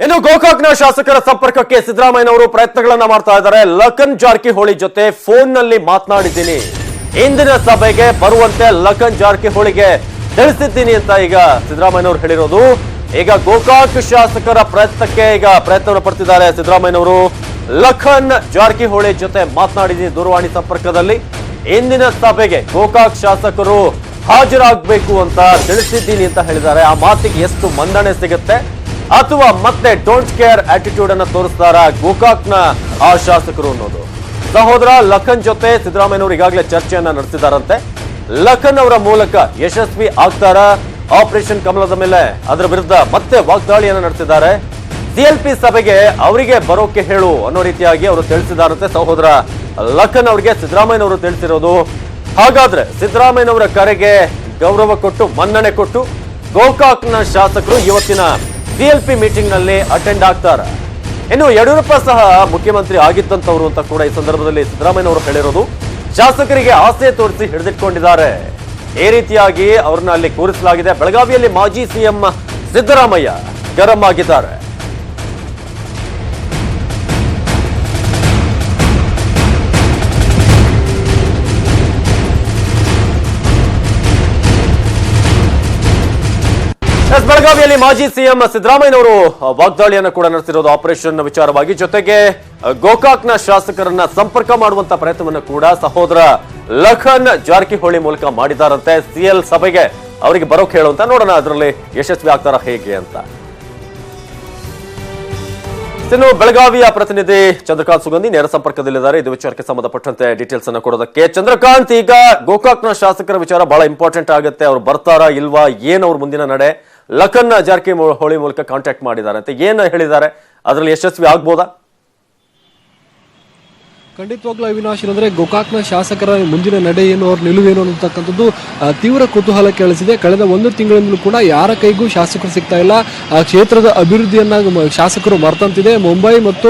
ಇನ್ನು ಗೋಕಾಕ್ನ ಶಾಸಕರ ಸಂಪರ್ಕಕ್ಕೆ ಸಿದ್ದರಾಮಯ್ಯನವರು ಪ್ರಯತ್ನಗಳನ್ನ ಮಾಡ್ತಾ ಇದ್ದಾರೆ. ಲಖನ್ ಜಾರಕಿಹೊಳಿ ಜೊತೆ ಫೋನ್ ನಲ್ಲಿ ಮಾತನಾಡಿದ್ದೀನಿ, ಇಂದಿನ ಸಭೆಗೆ ಬರುವಂತೆ ಲಖನ್ ಜಾರಕಿಹೊಳಿಗೆ ತಿಳಿಸಿದ್ದೀನಿ ಅಂತ ಈಗ ಸಿದ್ದರಾಮಯ್ಯನವರು ಹೇಳಿರೋದು. ಈಗ ಗೋಕಾಕ್ ಶಾಸಕರ ಪ್ರಯತ್ನಕ್ಕೆ ಈಗ ಪ್ರಯತ್ನವನ್ನು ಪಡ್ತಿದ್ದಾರೆ ಸಿದ್ದರಾಮಯ್ಯನವರು. ಲಖನ್ ಜಾರಕಿಹೊಳಿ ಜೊತೆ ಮಾತನಾಡಿದ್ದೀನಿ ದೂರವಾಣಿ ಸಂಪರ್ಕದಲ್ಲಿ, ಇಂದಿನ ಸಭೆಗೆ ಗೋಕಾಕ್ ಶಾಸಕರು ಹಾಜರಾಗಬೇಕು ಅಂತ ತಿಳಿಸಿದ್ದೀನಿ ಅಂತ ಹೇಳಿದ್ದಾರೆ. ಆ ಮಾತಿಗೆ ಎಷ್ಟು ಮನ್ನಣೆ ಸಿಗುತ್ತೆ ಅಥವಾ ಮತ್ತೆ ಡೋಂಟ್ ಕೇರ್ ಆಟಿಟ್ಯೂಡ್ ಅನ್ನ ತೋರಿಸ್ತಾರ ಗೋಕಾಕ್ನ ಆ ಶಾಸಕರು ಅನ್ನೋದು. ಸಹೋದರ ಲಖನ್ ಜೊತೆ ಸಿದ್ದರಾಮಯ್ಯನವರು ಈಗಾಗಲೇ ಚರ್ಚೆಯನ್ನ ನಡೆಸಿದಾರಂತೆ. ಲಖನ್ ಅವರ ಮೂಲಕ ಯಶಸ್ವಿ ಆಗ್ತಾರ ಆಪರೇಷನ್ ಕಮಲದ ಮೇಲೆ, ಅದರ ವಿರುದ್ಧ ಮತ್ತೆ ವಾಗ್ದಾಳಿಯನ್ನ ನಡೆಸಿದ್ದಾರೆ. ಸಿಎಲ್ಪಿ ಸಭೆಗೆ ಅವರಿಗೆ ಬರೋಕೆ ಹೇಳು ಅನ್ನೋ ರೀತಿಯಾಗಿ ಅವರು ತಿಳಿಸಿದಾರಂತೆ. ಸಹೋದರ ಲಖನ್ ಅವರಿಗೆ ಸಿದ್ದರಾಮಯ್ಯನವರು ತಿಳಿಸಿರೋದು. ಹಾಗಾದ್ರೆ ಸಿದ್ದರಾಮಯ್ಯನವರ ಕರೆಗೆ ಗೌರವ ಕೊಟ್ಟು ಮನ್ನಣೆ ಕೊಟ್ಟು ಗೋಕಾಕ್ನ ಶಾಸಕರು ಇವತ್ತಿನ ಸಿಎಲ್ಪಿ ಮೀಟಿಂಗ್ ನಲ್ಲಿ ಅಟೆಂಡ್ ಆಗ್ತಾರೆ. ಇನ್ನು ಯಡಿಯೂರಪ್ಪ ಸಹ ಮುಖ್ಯಮಂತ್ರಿ ಆಗಿದ್ದಂತವರು ಅಂತ ಕೂಡ ಈ ಸಂದರ್ಭದಲ್ಲಿ ಸಿದ್ದರಾಮಯ್ಯನವರು ಹೇಳಿರೋದು. ಶಾಸಕರಿಗೆ ಆಸೆ ತೋರಿಸಿ ಹಿಡಿದಿಟ್ಕೊಂಡಿದ್ದಾರೆ, ಈ ರೀತಿಯಾಗಿ ಅವ್ರನ್ನ ಅಲ್ಲಿ ಕೂರಿಸಲಾಗಿದೆ. ಬೆಳಗಾವಿಯಲ್ಲಿ ಮಾಜಿ ಸಿಎಂ ಸಿದ್ದರಾಮಯ್ಯ ಗರಂ ಆಗಿದ್ದಾರೆ. ಬೆಳಗಾವಿಯಲ್ಲಿ ಮಾಜಿ ಸಿಎಂ ಸಿದ್ದರಾಮಯ್ಯನವರು ವಾಗ್ದಾಳಿಯನ್ನು ಕೂಡ ನಡೆಸಿರೋದು ಆಪರೇಷನ್ ವಿಚಾರವಾಗಿ. ಜೊತೆಗೆ ಗೋಕಾಕ್ನ ಶಾಸಕರನ್ನ ಸಂಪರ್ಕ ಮಾಡುವಂತ ಪ್ರಯತ್ನವನ್ನು ಕೂಡ ಸಹೋದರ ಲಖನ್ ಜಾರಕಿಹೊಳಿ ಮೂಲಕ ಮಾಡಿದಾರಂತೆ. ಸಿಎಲ್ ಸಭೆಗೆ ಅವರಿಗೆ ಬರೋಕೆ ಹೇಳುವಂತ, ನೋಡೋಣ ಅದರಲ್ಲಿ ಯಶಸ್ವಿ ಆಗ್ತಾರ ಹೇಗೆ ಅಂತ. ಇನ್ನು ಬೆಳಗಾವಿಯ ಪ್ರತಿನಿಧಿ ಚಂದ್ರಕಾಂತ್ ಸುಗಂಧಿ ನೇರ ಸಂಪರ್ಕದಲ್ಲಿದ್ದಾರೆ. ಇದು ವಿಚಾರಕ್ಕೆ ಸಂಬಂಧಪಟ್ಟಂತೆ ಡೀಟೇಲ್ಸ್ ಅನ್ನು ಕೊಡೋದಕ್ಕೆ. ಚಂದ್ರಕಾಂತ್, ಈಗ ಗೋಕಾಕ್ನ ಶಾಸಕರ ವಿಚಾರ ಬಹಳ ಇಂಪಾರ್ಟೆಂಟ್ ಆಗುತ್ತೆ. ಅವ್ರು ಬರ್ತಾರಾ ಇಲ್ವಾ, ಏನ್ ಅವ್ರ ಮುಂದಿನ ನಡೆ? ಲಖನ್ ಜಾರಕಿಹೊಳಿ ಮೂಲಕ ಕಾಂಟ್ಯಾಕ್ಟ್ ಮಾಡಿದ್ದಾರೆ ಅಂತ ಏನು ಹೇಳಿದ್ದಾರೆ, ಅದರಲ್ಲಿ ಯಶಸ್ವಿ ಆಗ್ಬೋದಾ? ಖಂಡಿತವಾಗ್ಲೂ ಅವಿನಾಶ್, ಅಂದ್ರೆ ಗೋಕಾಕ್ನ ಶಾಸಕರ ಮುಂದಿನ ನಡೆ ಏನು, ಅವ್ರ ನಿಲುವೇನು ಅನ್ನತಕ್ಕಂಥದ್ದು ತೀವ್ರ ಕುತೂಹಲ ಕೇಳಿಸಿದೆ. ಕಳೆದ ಒಂದು ತಿಂಗಳಿಂದಲೂ ಕೂಡ ಯಾರ ಕೈಗೂ ಶಾಸಕರು ಸಿಗ್ತಾ ಇಲ್ಲ. ಆ ಕ್ಷೇತ್ರದ ಅಭಿವೃದ್ಧಿಯನ್ನ ಶಾಸಕರು ಮರ್ತಂತಿದೆ. ಮುಂಬೈ ಮತ್ತು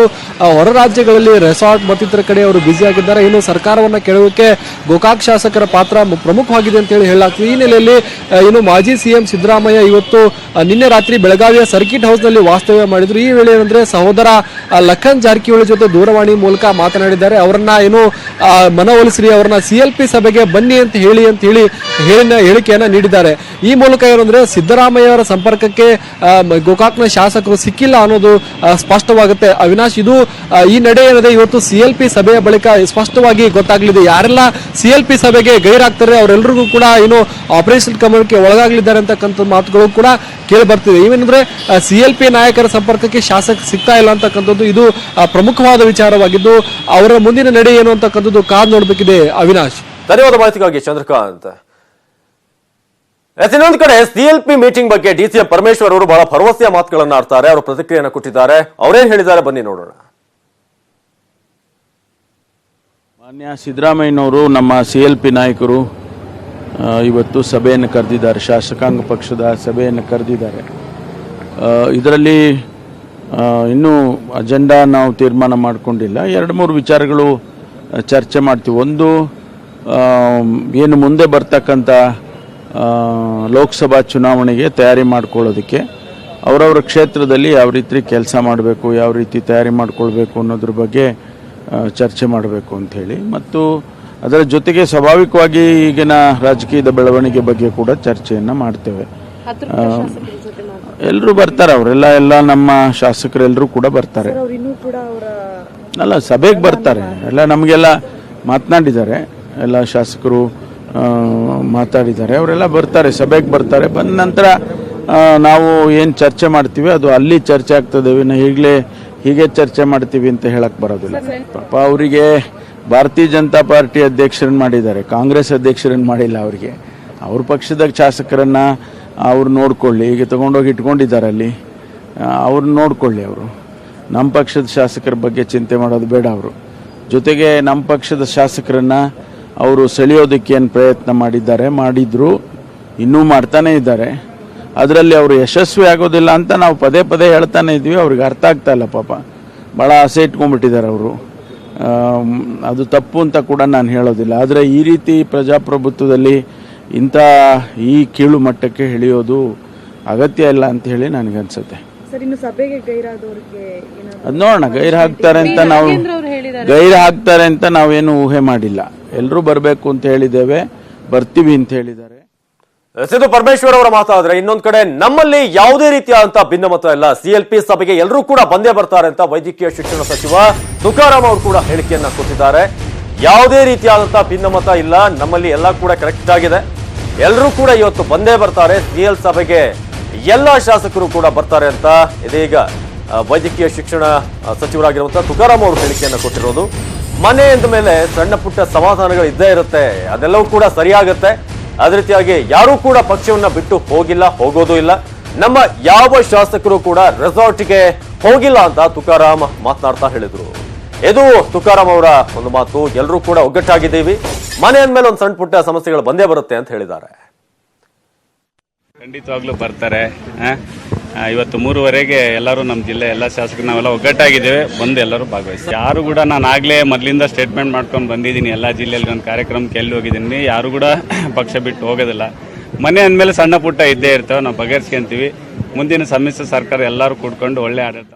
ಹೊರ ರಾಜ್ಯಗಳಲ್ಲಿ ರೆಸಾರ್ಟ್ ಮತ್ತಿತರ ಕಡೆ ಅವರು ಬ್ಯುಸಿ ಆಗಿದ್ದಾರೆ. ಇನ್ನು ಸರ್ಕಾರವನ್ನ ಕೆಳಗೋಕೆ ಗೋಕಾಕ್ ಶಾಸಕರ ಪಾತ್ರ ಪ್ರಮುಖವಾಗಿದೆ ಅಂತ ಹೇಳಿ ಹೇಳಲಾಗ್ತದೆ. ಈ ನೆಲೆಯಲ್ಲಿ ಇನ್ನು ಮಾಜಿ ಸಿಎಂ ಸಿದ್ದರಾಮಯ್ಯ ಇವತ್ತು ನಿನ್ನೆ ರಾತ್ರಿ ಬೆಳಗಾವಿಯ ಸರ್ಕಿಟ್ ಹೌಸ್ ನಲ್ಲಿ ವಾಸ್ತವ್ಯ ಮಾಡಿದ್ರು. ಈ ವೇಳೆ ಏನಂದ್ರೆ ಸಹೋದರ ಲಖನ್ ಜಾರಕಿಹೊಳಿ ಜೊತೆ ದೂರವಾಣಿ ಮೂಲಕ ಮಾತನಾಡಿದ್ದಾರೆ. ಅವರನ್ನ ಏನು ಮನವೊಲಿಸ್ರಿ, ಅವರನ್ನ ಸಿಎಲ್ಪಿ ಸಭೆಗೆ ಬನ್ನಿ ಅಂತ ಹೇಳಿ ಹೇಳಿಕೆಯನ್ನ ನೀಡಿದ್ದಾರೆ. ಈ ಮೂಲಕ ಏನಂದ್ರೆ ಸಿದ್ದರಾಮಯ್ಯ ಅವರ ಸಂಪರ್ಕಕ್ಕೆ ಗೋಕಾಕ್ನ ಶಾಸಕರು ಸಿಕ್ಕಿಲ್ಲ ಅನ್ನೋದು ಸ್ಪಷ್ಟವಾಗುತ್ತೆ. ಅವಿನಾಶ್, ಇದು ಈ ನಡೆ ಏನಿದೆ ಇವತ್ತು ಸಿಎಲ್ಪಿ ಸಭೆಯ ಬಳಿಕ ಸ್ಪಷ್ಟವಾಗಿ ಗೊತ್ತಾಗಲಿದೆ. ಯಾರೆಲ್ಲ ಸಿಎಲ್ಪಿ ಸಭೆಗೆ ಗೈರಾಗ್ತಾರೆ ಅವರೆಲ್ಲರಿಗೂ ಕೂಡ ಏನು ಆಪರೇಷನ್ ಕಮಲಕ್ಕೆ ಒಳಗಾಗಲಿದ್ದಾರೆ ಅಂತಕ್ಕಂಥ ಮಾತುಗಳು ಕೂಡ ಕೇಳಿ ಬರ್ತಿದೆ. ಇವೇನಂದ್ರೆ ಸಿಎಲ್ಪಿ ನಾಯಕರ ಸಂಪರ್ಕಕ್ಕೆ ಶಾಸಕ ಸಿಗ್ತಾ ಇಲ್ಲ ಅಂತಕ್ಕಂಥದ್ದು ಇದು ಪ್ರಮುಖವಾದ ವಿಚಾರವಾಗಿದ್ದು, ಅವರ ಮುಂದಿನ ನಡೆ ಏನು ಅಂತಕ್ಕಂಥದ್ದು ಕಾದು ನೋಡಬೇಕಿದೆ. ಅವಿನಾಶ್, ಧನ್ಯವಾದ ಮಾಹಿತಿಗಾಗಿ ಚಂದ್ರಕಾಂತ್. ಇನ್ನೊಂದು ಕಡೆ ಸಿಎಲ್ಪಿ ಮೀಟಿಂಗ್ ಬಗ್ಗೆ ಡಿಸಿಎಂ ಪರಮೇಶ್ವರ್ ಅವರು ಬಹಳ ಭರವಸೆಯ ಮಾತುಗಳನ್ನ ಆಡ್ತಾರೆ. ಅವರು ಪ್ರತಿಕ್ರಿಯೆಯನ್ನು ಕೊಟ್ಟಿದ್ದಾರೆ. ಅವರೇನ್ ಹೇಳಿದ್ದಾರೆ ಬನ್ನಿ ನೋಡೋಣ. ಮಾನ್ಯ ಸಿದ್ದರಾಮಯ್ಯನವರು ನಮ್ಮ ಸಿಎಲ್ಪಿ ನಾಯಕರು ಇವತ್ತು ಸಭೆಯನ್ನು ಕರೆದಿದ್ದಾರೆ, ಶಾಸಕಾಂಗ ಪಕ್ಷದ ಸಭೆಯನ್ನು ಕರೆದಿದ್ದಾರೆ. ಇದರಲ್ಲಿ ಇನ್ನೂ ಅಜೆಂಡಾ ನಾವು ತೀರ್ಮಾನ ಮಾಡಿಕೊಂಡಿಲ್ಲ. 2-3 ವಿಚಾರಗಳು ಚರ್ಚೆ ಮಾಡ್ತೀವಿ. ಒಂದು, ಏನು ಮುಂದೆ ಬರ್ತಕ್ಕಂಥ ಲೋಕಸಭಾ ಚುನಾವಣೆಗೆ ತಯಾರಿ ಮಾಡ್ಕೊಳ್ಳೋದಕ್ಕೆ ಅವರವರ ಕ್ಷೇತ್ರದಲ್ಲಿ ಯಾವ ರೀತಿ ಕೆಲಸ ಮಾಡಬೇಕು, ಯಾವ ರೀತಿ ತಯಾರಿ ಮಾಡ್ಕೊಳ್ಬೇಕು ಅನ್ನೋದ್ರ ಬಗ್ಗೆ ಚರ್ಚೆ ಮಾಡಬೇಕು ಅಂಥೇಳಿ, ಮತ್ತು ಅದರ ಜೊತೆಗೆ ಸ್ವಾಭಾವಿಕವಾಗಿ ಈಗಿನ ರಾಜಕೀಯದ ಬೆಳವಣಿಗೆ ಬಗ್ಗೆ ಕೂಡ ಚರ್ಚೆಯನ್ನು ಮಾಡ್ತೇವೆ. ಎಲ್ಲರೂ ಬರ್ತಾರೆ, ಎಲ್ಲ ನಮ್ಮ ಶಾಸಕರೆಲ್ಲರೂ ಕೂಡ ಬರ್ತಾರೆ. ಅಲ್ಲ, ಸಭೆಗೆ ಬರ್ತಾರೆ. ಎಲ್ಲ ನಮಗೆಲ್ಲ ಮಾತನಾಡಿದ್ದಾರೆ, ಎಲ್ಲ ಶಾಸಕರು ಮಾತಾಡಿದ್ದಾರೆ. ಅವರೆಲ್ಲ ಬರ್ತಾರೆ, ಸಭೆಗೆ ಬರ್ತಾರೆ. ಬಂದ ನಂತರ ನಾವು ಏನು ಚರ್ಚೆ ಮಾಡ್ತೀವಿ ಅದು ಅಲ್ಲಿ ಚರ್ಚೆ ಆಗ್ತದೆ. ಹೀಗೆ ಚರ್ಚೆ ಮಾಡ್ತೀವಿ ಅಂತ ಹೇಳಕ್ ಬರೋದಿಲ್ಲ. ಪಾಪ ಅವರಿಗೆ ಭಾರತೀಯ ಜನತಾ ಪಾರ್ಟಿ ಅಧ್ಯಕ್ಷರನ್ನು ಮಾಡಿದ್ದಾರೆ, ಕಾಂಗ್ರೆಸ್ ಅಧ್ಯಕ್ಷರನ್ನು ಮಾಡಿಲ್ಲ. ಅವರಿಗೆ ಅವ್ರ ಪಕ್ಷದ ಶಾಸಕರನ್ನ ಅವ್ರು ನೋಡ್ಕೊಳ್ಳಿ, ಈಗ ತಗೊಂಡೋಗಿ ಇಟ್ಕೊಂಡಿದ್ದಾರೆ ಅಲ್ಲಿ, ಅವ್ರನ್ನ ನೋಡ್ಕೊಳ್ಳಿ. ಅವರು ನಮ್ಮ ಪಕ್ಷದ ಶಾಸಕರ ಬಗ್ಗೆ ಚಿಂತೆ ಮಾಡೋದು ಬೇಡ. ಅವರು ಜೊತೆಗೆ ನಮ್ಮ ಪಕ್ಷದ ಶಾಸಕರನ್ನ ಅವರು ಸೆಳೆಯೋದಕ್ಕೆ ಏನು ಪ್ರಯತ್ನ ಮಾಡಿದ್ರು, ಇನ್ನೂ ಮಾಡ್ತಾನೆ ಇದ್ದಾರೆ. ಅದರಲ್ಲಿ ಅವರು ಯಶಸ್ವಿ ಆಗೋದಿಲ್ಲ ಅಂತ ನಾವು ಪದೇ ಪದೇ ಹೇಳ್ತಾನೆ ಇದ್ವಿ. ಅವ್ರಿಗೆ ಅರ್ಥ ಆಗ್ತಾ ಇಲ್ಲ. ಪಾಪ ಭಾಳ ಆಸೆ ಇಟ್ಕೊಂಡ್ಬಿಟ್ಟಿದ್ದಾರೆ ಅವರು. ಅದು ತಪ್ಪು ಅಂತ ಕೂಡ ನಾನು ಹೇಳೋದಿಲ್ಲ. ಆದರೆ ಈ ರೀತಿ ಪ್ರಜಾಪ್ರಭುತ್ವದಲ್ಲಿ ಈ ಕೀಳು ಮಟ್ಟಕ್ಕೆ ಇಳಿಯೋದು ಅಗತ್ಯ ಇಲ್ಲ ಅಂತ ಹೇಳಿ ನನಗನ್ಸುತ್ತೆ. ಸರ್ ಇನ್ನು ಸಭೆಗೆ ಗೈರಾದವ್ರಿಗೆ ಅದ್ ನೋಡೋಣ, ಗೈರು ಹಾಕ್ತಾರೆ ಅಂತ ನಾವೇನು ಊಹೆ ಮಾಡಿಲ್ಲ. ಎಲ್ಲರೂ ಬರಬೇಕು ಅಂತ ಹೇಳಿದ್ದೇವೆ, ಬರ್ತೀವಿ ಅಂತ ಹೇಳಿದ್ದಾರೆ. ಸಿದ್ದು ಪರಮೇಶ್ವರ್ ಅವರ ಮಾತಾಡಿದ್ರೆ, ಇನ್ನೊಂದ್ ಕಡೆ ನಮ್ಮಲ್ಲಿ ಯಾವುದೇ ರೀತಿಯಾದಂತಹ ಭಿನ್ನಮತ ಇಲ್ಲ, ಸಿಎಲ್ಪಿ ಸಭೆಗೆ ಎಲ್ಲರೂ ಕೂಡ ಬಂದೇ ಬರ್ತಾರೆ ಅಂತ ವೈದ್ಯಕೀಯ ಶಿಕ್ಷಣ ಸಚಿವ ತುಕಾರಾಂ ಅವರು ಕೂಡ ಹೇಳಿಕೆಯನ್ನ ಕೊಟ್ಟಿದ್ದಾರೆ. ಯಾವುದೇ ರೀತಿಯಾದಂತಹ ಭಿನ್ನಮತ ಇಲ್ಲ, ನಮ್ಮಲ್ಲಿ ಎಲ್ಲ ಕೂಡ ಕರೆಕ್ಟ್ ಆಗಿದೆ, ಎಲ್ಲರೂ ಕೂಡ ಇವತ್ತು ಬಂದೇ ಬರ್ತಾರೆ, ಸಿಎಲ್ ಸಭೆಗೆ ಎಲ್ಲ ಶಾಸಕರು ಕೂಡ ಬರ್ತಾರೆ ಅಂತ ಇದೀಗ ವೈದ್ಯಕೀಯ ಶಿಕ್ಷಣ ಸಚಿವರಾಗಿರುವಂತಹ ತುಕಾರಾಂ ಅವರು ಹೇಳಿಕೆಯನ್ನ ಕೊಟ್ಟಿರೋದು. ಮನೆ ಎಂದ ಮೇಲೆ ಸಣ್ಣ ಪುಟ್ಟ ಸಮಾಧಾನಗಳು ಇದ್ದೇ ಇರುತ್ತೆ, ಅದೆಲ್ಲವೂ ಕೂಡ ಸರಿಯಾಗುತ್ತೆ. ಅದೇ ರೀತಿಯಾಗಿ ಯಾರೂ ಕೂಡ ಪಕ್ಷವನ್ನ ಬಿಟ್ಟು ಹೋಗಿಲ್ಲ, ಹೋಗೋದು ಇಲ್ಲ. ನಮ್ಮ ಯಾವ ಶಾಸಕರು ಕೂಡ ರೆಸಾರ್ಟ್ಗೆ ಹೋಗಿಲ್ಲ ಅಂತ ತುಕಾರಾಂ ಮಾತನಾಡ್ತಾ ಹೇಳಿದ್ರು. ಇದು ತುಕಾರಾಂ ಅವರ ಒಂದು ಮಾತು. ಎಲ್ಲರೂ ಕೂಡ ಒಗ್ಗಟ್ಟಾಗಿದ್ದೀವಿ, ಮನೆ ಅಂದ್ಮೇಲೆ ಒಂದು ಸಣ್ಣ ಪುಟ್ಟ ಸಮಸ್ಯೆಗಳು ಬಂದೇ ಬರುತ್ತೆ ಅಂತ ಹೇಳಿದ್ದಾರೆ. ಖಂಡಿತವಾಗ್ಲೂ ಬರ್ತಾರೆ. ಇವತ್ತು 3:15ಗೆ ಎಲ್ಲರೂ ನಮ್ಮ ಜಿಲ್ಲೆ ಎಲ್ಲ ಶಾಸಕರು ನಾವೆಲ್ಲ ಒಗ್ಗಟ್ಟಾಗಿದ್ದೇವೆ, ಬಂದು ಎಲ್ಲರೂ ಭಾಗವಹಿಸಿ. ಯಾರು ಕೂಡ ನಾನು ಆಗ್ಲೇ ಮೊದಲಿಂದ ಸ್ಟೇಟ್ಮೆಂಟ್ ಮಾಡ್ಕೊಂಡು ಬಂದಿದ್ದೀನಿ, ಎಲ್ಲ ಜಿಲ್ಲೆಯಲ್ಲಿ ನನ್ನ ಕಾರ್ಯಕ್ರಮಕ್ಕೆ ಎಲ್ಲಿ ಹೋಗಿದ್ದೀನಿ, ಯಾರು ಕೂಡ ಪಕ್ಷ ಬಿಟ್ಟು ಹೋಗೋದಿಲ್ಲ. ಮನೆ ಅಂದಮೇಲೆ ಸಣ್ಣ ಪುಟ್ಟ ಇದ್ದೇ ಇರ್ತವೆ, ನಾವು ಬಗೆಹರಿಸ್ಕೊಂತೀವಿ. ಮುಂದಿನ ಸಮ್ಮಿಶ್ರ ಸರ್ಕಾರ ಎಲ್ಲರೂ ಕೂಡ್ಕೊಂಡು ಒಳ್ಳೆ ಆಡಳಿತ